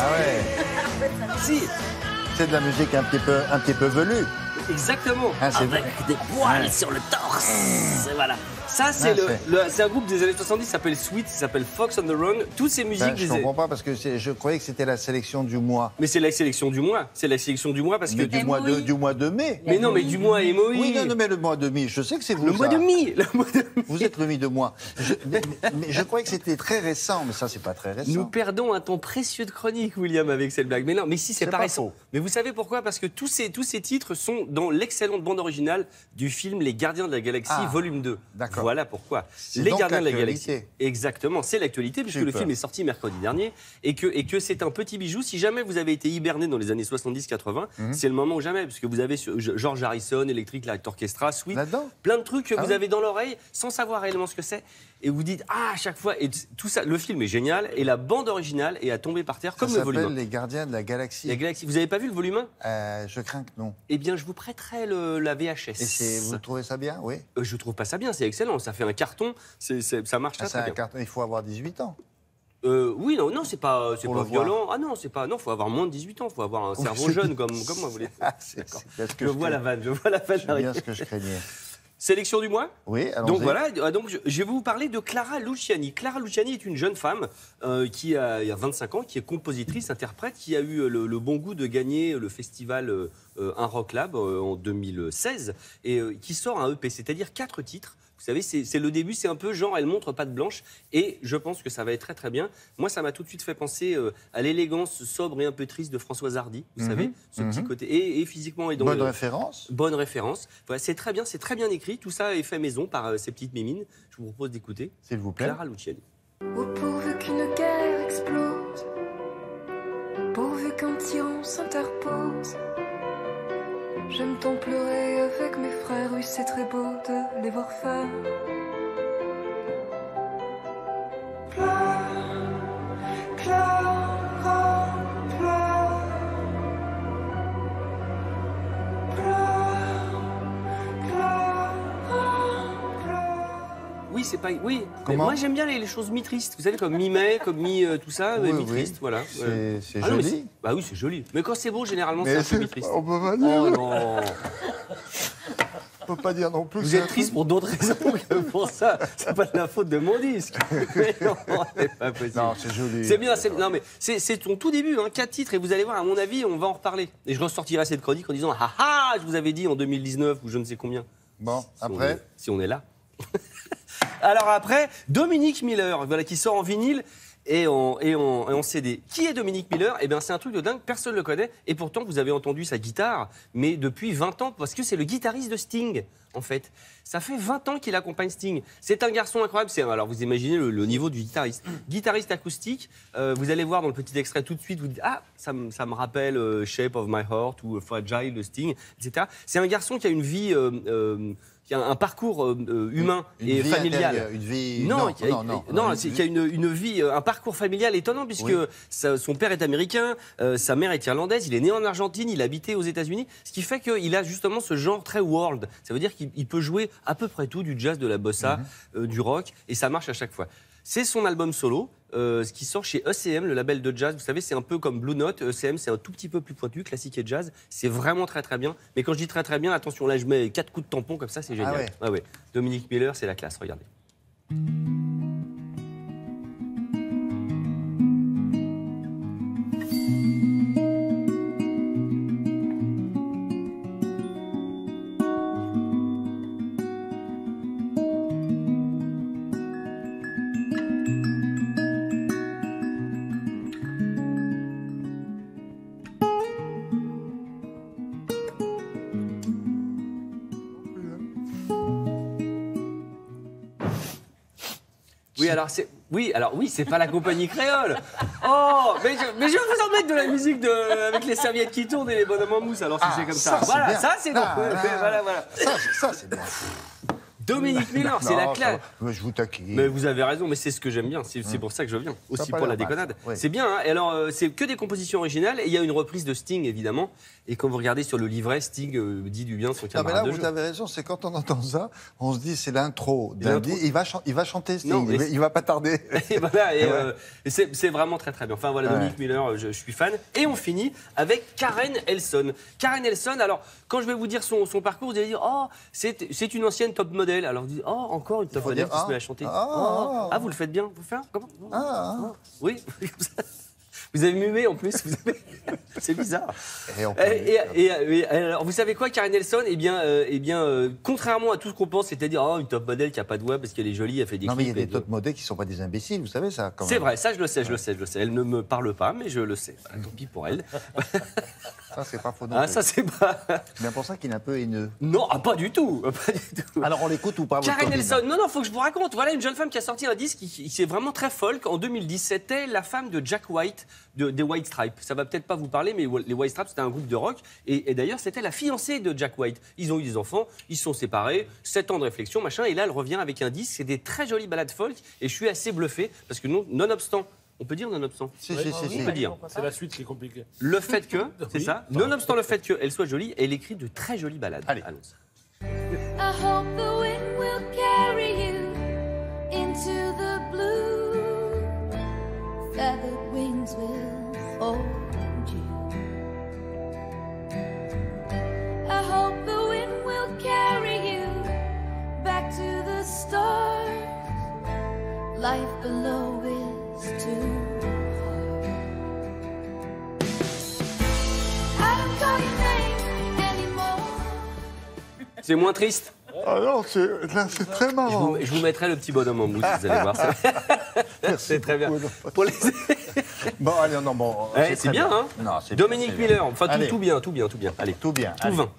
Ah ouais. Si. C'est de la musique un petit peu velue. Exactement. Ah, c'est avec vrai. des poils sur le torse. Voilà. Ça, c'est c'est un groupe des années 70 qui s'appelle Sweet, qui s'appelle Fox on the Run. Toutes ces musiques. Ben, je ne comprends pas parce que je croyais que c'était la sélection du mois. Mais c'est la sélection du mois. C'est la sélection du mois parce que. Mais du mois de mai. Mais non, mais du mois MOI. Oui, non, mais le mois de mai, je sais que c'est vous. Le mois de mai. Vous êtes le mi de mois. Mais je croyais que c'était très récent, mais ça, c'est pas très récent. Nous perdons un temps précieux de chronique, William, avec cette blague. Mais non, mais si, c'est pas récent. faux. Mais vous savez pourquoi? Parce que tous ces titres sont dans l'excellente bande originale du film Les Gardiens de la Galaxie, volume 2. D'accord. Voilà pourquoi. C'est Les donc Gardiens de la Galaxie. l'actualité. Exactement, c'est l'actualité, puisque le film est sorti mercredi dernier, et que c'est un petit bijou. Si jamais vous avez été hiberné dans les années 70-80, c'est le moment ou jamais, puisque vous avez George Harrison, Electric Light Orchestra, Sweet, plein de trucs que vous avez dans l'oreille, sans savoir réellement ce que c'est. Et vous dites, à chaque fois, et tout ça, le film est génial, et la bande originale est à tomber par terre comme le volume 1. Ça s'appelle Les Gardiens de la Galaxie. La Galaxie. Vous n'avez pas vu le volume 1 Je crains que non. Eh bien, je vous prêterai la VHS. Et vous trouvez ça bien? Oui. Je trouve pas ça bien, c'est excellent. Ça fait un carton, ça marche très bien. Carton, il faut avoir 18 ans. Oui, non, c'est pas violent. Voir. Ah non, c'est pas. Non, faut avoir moins de 18 ans. Faut avoir un cerveau jeune comme moi, vous voulez. Je vois la vanne. C'est bien ce que je craignais. Sélection du mois. Oui, allons-y. Donc voilà, je vais vous parler de Clara Luciani. Clara Luciani est une jeune femme qui a 25 ans, qui est compositrice, interprète, qui a eu le bon goût de gagner le festival Un Rock Lab en 2016 et qui sort un EP, c'est-à-dire 4 titres. Vous savez, c'est le début, c'est un peu genre, elle montre patte blanche, et je pense que ça va être très très bien. Moi, ça m'a tout de suite fait penser à l'élégance sobre et un peu triste de Françoise Hardy, vous savez, ce petit côté, et physiquement et dans Bonne référence. Bonne référence. Voilà, c'est très bien écrit, tout ça est fait maison par ces petites mimines. Je vous propose d'écouter. S'il vous plaît. Clara Luciani. Oh, pourvu qu'une guerre explose, pourvu qu'un tyran s'interpose. J'aime tant pleurer avec mes frères, oui c'est très beau de les voir faire. Pleure, Clara, pleure. Pleure, Clara, pleure. Oui, c'est pas. Oui, Comment moi j'aime bien les choses mi-tristes. Vous savez, comme mi-mai, comme tout ça, Oui, mi-triste, oui. voilà. C'est Ah non, mais joli. bah oui, c'est joli. Mais quand c'est beau, généralement, c'est un peu mi-triste. On peut pas dire. Oh non. On peut pas dire non plus. Vous êtes triste pour d'autres raisons que pour ça. C'est pas de la faute de mon disque. Mais non, c'est pas possible. Non, c'est joli. C'est bien, non mais c'est ton tout début, 4 titres, et vous allez voir, à mon avis, on va en reparler. Et je ressortirai cette chronique en disant, ah ah, je vous avais dit en 2019 ou je ne sais combien. Bon, après. Si on est là. Alors après, Dominique Miller, voilà, qui sort en vinyle et en CD. Qui est Dominique Miller? Eh bien, c'est un truc de dingue, personne ne le connaît. Et pourtant, vous avez entendu sa guitare, mais depuis 20 ans, parce que c'est le guitariste de Sting, en fait. Ça fait 20 ans qu'il accompagne Sting. C'est un garçon incroyable. Alors, vous imaginez le niveau du guitariste. Guitariste acoustique, vous allez voir dans le petit extrait tout de suite, vous dites, ah, ça me rappelle Shape of My Heart ou Fragile de Sting, etc. C'est un garçon qui a une vie... qui a un parcours humain et familial. Une vie... Non, qui a une vie, un parcours familial étonnant, puisque son père est américain, sa mère est irlandaise, il est né en Argentine, il habitait aux États-Unis, ce qui fait qu'il a justement ce genre très world. Ça veut dire qu'il peut jouer à peu près tout, du jazz, de la bossa, du rock, et ça marche à chaque fois. C'est son album solo, ce qui sort chez ECM, le label de jazz. Vous savez, c'est un peu comme Blue Note. ECM, c'est un tout petit peu plus pointu, classique et jazz. C'est vraiment très très bien. Mais quand je dis très très bien, attention, là je mets 4 coups de tampon comme ça, c'est génial. Ah ouais. Dominique Miller, c'est la classe, regardez. Oui, c'est pas la compagnie créole. Oh, mais je vais vous en mettre de la musique avec les serviettes qui tournent et les bonhommes en mousse. Alors si c'est comme ça, voilà, ça c'est donc. Voilà. Ça c'est bien. Dominique Miller, c'est la classe. Je vous taquine. Mais vous avez raison, mais c'est ce que j'aime bien. C'est pour ça que je viens. Aussi pour la déconnade. Oui. C'est bien. Et alors, c'est que des compositions originales. Et il y a une reprise de Sting, évidemment. Et quand vous regardez sur le livret, Sting dit du bien de son Non, mais camarade là, de vous jeu. avez raison, c'est quand on entend ça, on se dit c'est l'intro d'un L'intro. disque. Il va chanter Sting, Non, mais il va pas tarder. Et voilà, et, Ouais. et c'est vraiment très très bien. Enfin voilà, Ouais. Dominique Miller, je suis fan. Et on finit avec Karen Elson. Karen Elson, alors quand je vais vous dire son parcours, vous allez dire oh c'est une ancienne top modèle. Alors vous dites oh encore une top faut modèle dire, qui se ah, met à chanter. ah, Oh, vous le faites bien, vous le faites comment Ah, Oui. Comme ça. Vous avez mué en plus. C'est bizarre. Et on peut- Et alors, vous savez quoi, Karen Elson? Contrairement à tout ce qu'on pense, c'est-à-dire une top modèle qui a pas de voix parce qu'elle est jolie, elle fait des Non, mais il y a clips. des top modèles qui sont pas des imbéciles, vous savez ça quand même. C'est vrai, ça je le sais. Elle ne me parle pas, mais je le sais. Voilà, tant pis pour elle. Ça, c'est pas faux non Ah, plus. ça c'est pas. C'est bien pour ça qu'il est un peu haineux. Non, pas du tout. Pas du tout. Alors, on l'écoute ou pas votre Karen copine Elson, non, faut que je vous raconte. Voilà une jeune femme qui a sorti un disque qui c'est vraiment très folk. En 2010, c'était la femme de Jack White des White Stripes. Ça va peut-être pas vous parler, mais les White Stripes, c'était un groupe de rock. Et d'ailleurs, c'était la fiancée de Jack White. Ils ont eu des enfants, ils se sont séparés, 7 ans de réflexion, machin. Et là, elle revient avec un disque. C'est des très jolies ballades folk. Et je suis assez bluffé parce que nonobstant. On peut dire nonobstant. Si, On peut dire. C'est la suite qui est compliquée. Le fait que, c'est Oui. ça, nonobstant le fait qu'elle soit jolie, elle écrit de très jolies ballades. Allez. Allons-y. I hope the wind will carry you into the blue. Feathered wings will hold you. I hope the wind will carry you back to the stars. Life below is too hard. I don't call your name anymore. C'est moins triste. Ah non, c'est très marrant. Je vous mettrai le petit bonhomme en mousse, vous allez voir. C'est très bien. Pour les... Bon, allez, non, bon. Ouais, c'est très bien, hein Non, c'est Dominique bien, c'est Miller, bien. enfin Allez. tout bien. Allez, Tout bien. tout allez. vin.